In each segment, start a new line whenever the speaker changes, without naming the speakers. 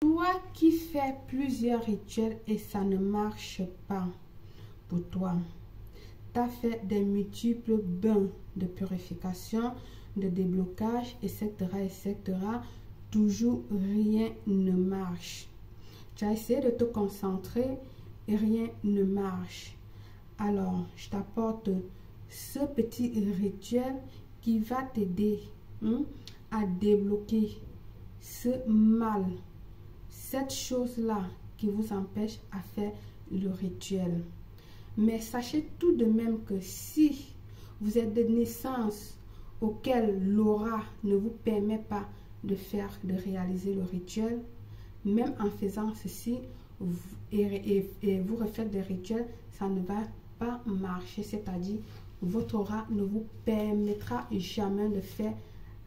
Toi qui fais plusieurs rituels et ça ne marche pas pour toi. Tu as fait des multiples bains de purification, de déblocage, etc., etc. Toujours rien ne marche. Tu as essayé de te concentrer et rien ne marche. Alors, je t'apporte ce petit rituel qui va t'aider à débloquer ce mal, cette chose-là qui vous empêche à faire le rituel. Mais sachez tout de même que si vous êtes de naissance auquel l'aura ne vous permet pas de réaliser le rituel, même en faisant ceci et vous refaites des rituels, ça ne va pas marcher. C'est-à-dire, votre aura ne vous permettra jamais de faire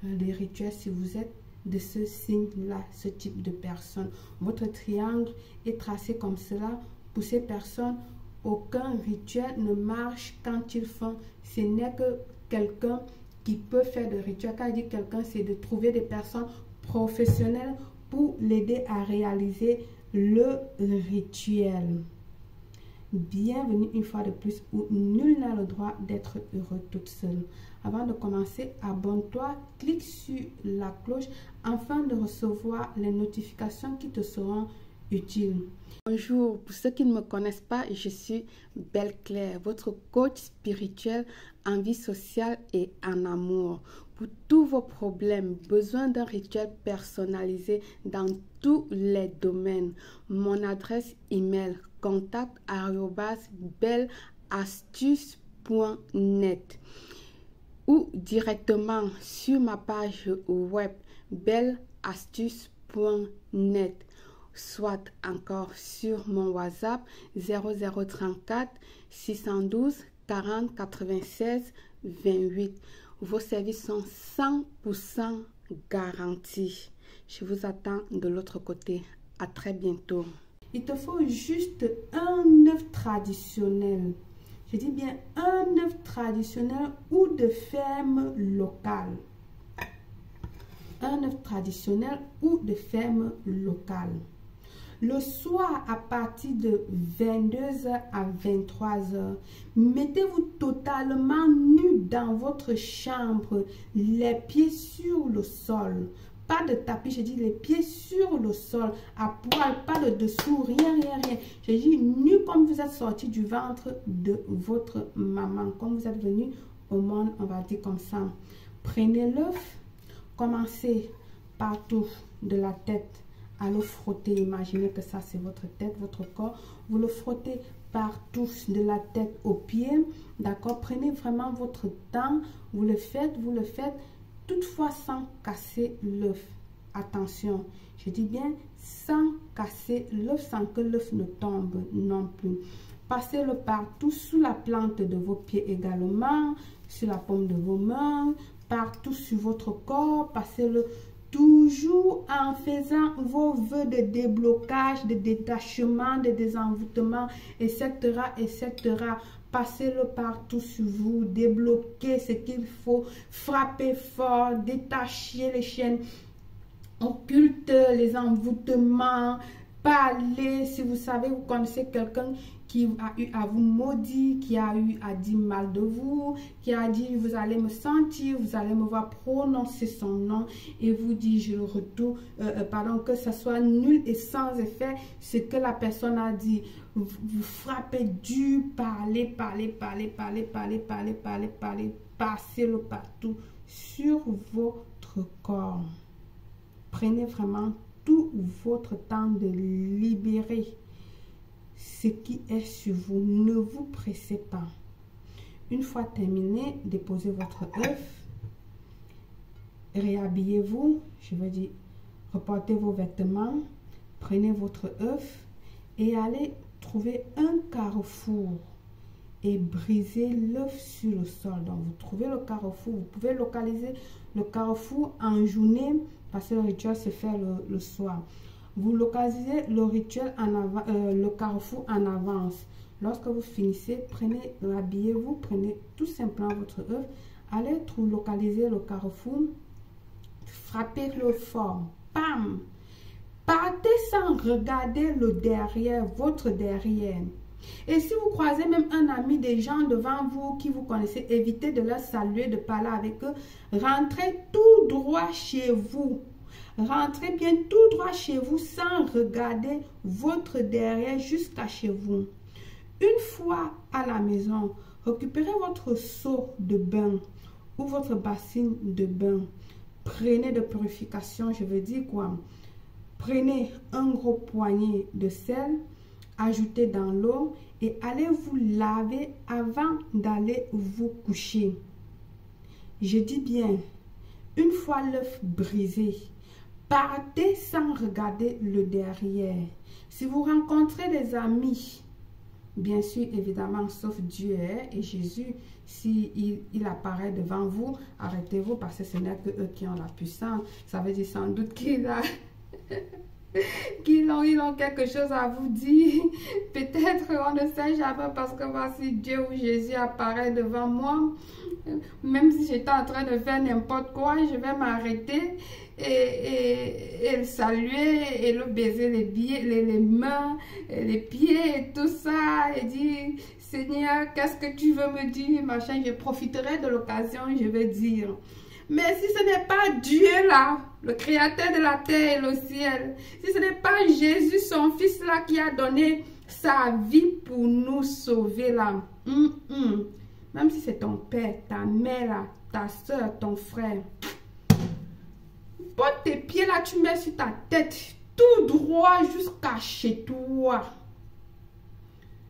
des rituels si vous êtes de ce signe-là, ce type de personne. Votre triangle est tracé comme cela. Pour ces personnes, aucun rituel ne marche quand ils font. Ce n'est que quelqu'un qui peut faire des rituels. Quand je dis quelqu'un, c'est de trouver des personnes professionnelles pour l'aider à réaliser le rituel. Bienvenue une fois de plus où nul n'a le droit d'être heureux toute seule. Avant de commencer, abonne-toi, clique sur la cloche afin de recevoir les notifications qui te seront utiles. Bonjour, pour ceux qui ne me connaissent pas, je suis Belle Claire, votre coach spirituel en vie sociale et en amour. Pour tous vos problèmes, besoin d'un rituel personnalisé dans tous les domaines. Mon adresse email contact@belleastuce.net ou directement sur ma page web belleastuce.net, soit encore sur mon WhatsApp 0034 612 40 96 28. Vos services sont 100% garantis. Je vous attends de l'autre côté. À très bientôt. Il te faut juste un œuf traditionnel. Je dis bien un œuf traditionnel ou de ferme locale. Un œuf traditionnel ou de ferme locale. Le soir, à partir de 22h à 23h, mettez-vous totalement nu dans votre chambre, les pieds sur le sol. Pas de tapis, je dis les pieds sur le sol, à poil, pas de dessous, rien. Je dis nu comme vous êtes sorti du ventre de votre maman, comme vous êtes venu au monde, on va dire comme ça. Prenez l'œuf, commencez partout de la tête à le frotter. Imaginez que ça c'est votre tête, votre corps. Vous le frottez partout de la tête aux pieds. D'accord? Prenez vraiment votre temps. Vous le faites. Toutefois sans casser l'œuf. Attention, je dis bien sans casser l'œuf, sans que l'œuf ne tombe non plus. Passez-le partout, sous la plante de vos pieds également, sur la paume de vos mains, partout sur votre corps. Passez-le toujours en faisant vos vœux de déblocage, de détachement, de désenvoûtement, etc., etc. Passez-le partout sur vous, débloquez ce qu'il faut, frappez fort, détachez les chaînes occultes, les envoûtements, parlez. Si vous savez, vous connaissez quelqu'un qui a eu à vous maudire, qui a eu à dire mal de vous, qui a dit vous allez me sentir, vous allez me voir prononcer son nom et vous dit je le retourne, que ce soit nul et sans effet ce que la personne a dit. Vous frappez dur, parlez, passez-le partout sur votre corps. Prenez vraiment tout votre temps de libérer ce qui est sur vous. Ne vous pressez pas. Une fois terminé, déposez votre œuf, réhabillez-vous, je veux dire, reportez vos vêtements, prenez votre œuf et allez trouver un carrefour et brisez l'œuf sur le sol. Donc vous trouvez le carrefour, vous pouvez localiser le carrefour en journée parce que le rituel se fait le soir. Vous localisez le rituel le carrefour en avance. Lorsque vous finissez, habillez-vous, prenez tout simplement votre œuf, allez localiser le carrefour, frappez-le fort, pam, Partez sans regarder le derrière, votre derrière. Et si vous croisez même un ami, des gens devant vous qui vous connaissez, évitez de leur saluer, de parler avec eux. Rentrez tout droit chez vous. Rentrez bien tout droit chez vous sans regarder votre derrière jusqu'à chez vous. Une fois à la maison, récupérez votre seau de bain ou votre bassine de bain. Prenez de purification, je veux dire quoi? Prenez un gros poignet de sel, ajoutez dans l'eau et allez vous laver avant d'aller vous coucher. Je dis bien, une fois l'œuf brisé, partez sans regarder le derrière. Si vous rencontrez des amis, bien sûr, évidemment, sauf Dieu et Jésus, si il apparaît devant vous, arrêtez-vous parce que ce n'est que eux qui ont la puissance. Ça veut dire sans doute qu'ils ont quelque chose à vous dire. Peut-être on ne sait jamais parce que voici Dieu ou Jésus apparaît devant moi. Même si j'étais en train de faire n'importe quoi, je vais m'arrêter et le saluer et le baiser les mains, les pieds et tout ça et dire Seigneur, qu'est-ce que tu veux me dire, machin. Je profiterai de l'occasion, je vais dire. Mais si ce n'est pas Dieu là, le créateur de la terre et le ciel, si ce n'est pas Jésus, son fils là, qui a donné sa vie pour nous sauver là, même si c'est ton père, ta mère là, ta soeur, ton frère, porte tes pieds là, tu mets sur ta tête, tout droit jusqu'à chez toi.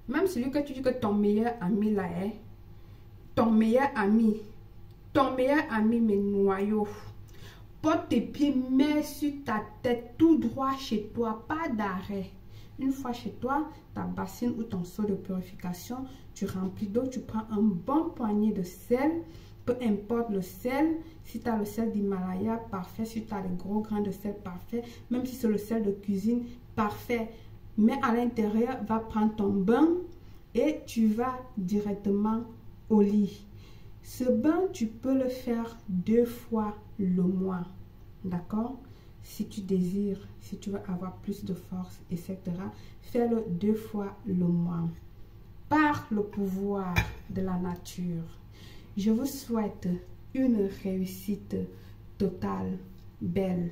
Même celui que tu dis que ton meilleur ami là est, ton meilleur ami, mes noyaux, porte tes pieds, mets sur ta tête, tout droit chez toi, pas d'arrêt. Une fois chez toi, ta bassine ou ton seau de purification, tu remplis d'eau, tu prends un bon poignet de sel, peu importe le sel. Si tu as le sel d'Himalaya, parfait. Si tu as les gros grains de sel, parfait. Même si c'est le sel de cuisine, parfait. Mais à l'intérieur, va prendre ton bain et tu vas directement au lit. Ce bain, tu peux le faire 2 fois le mois. D'accord? Si tu désires, si tu veux avoir plus de force, etc., fais-le 2 fois le mois. Par le pouvoir de la nature, je vous souhaite une réussite totale, belle.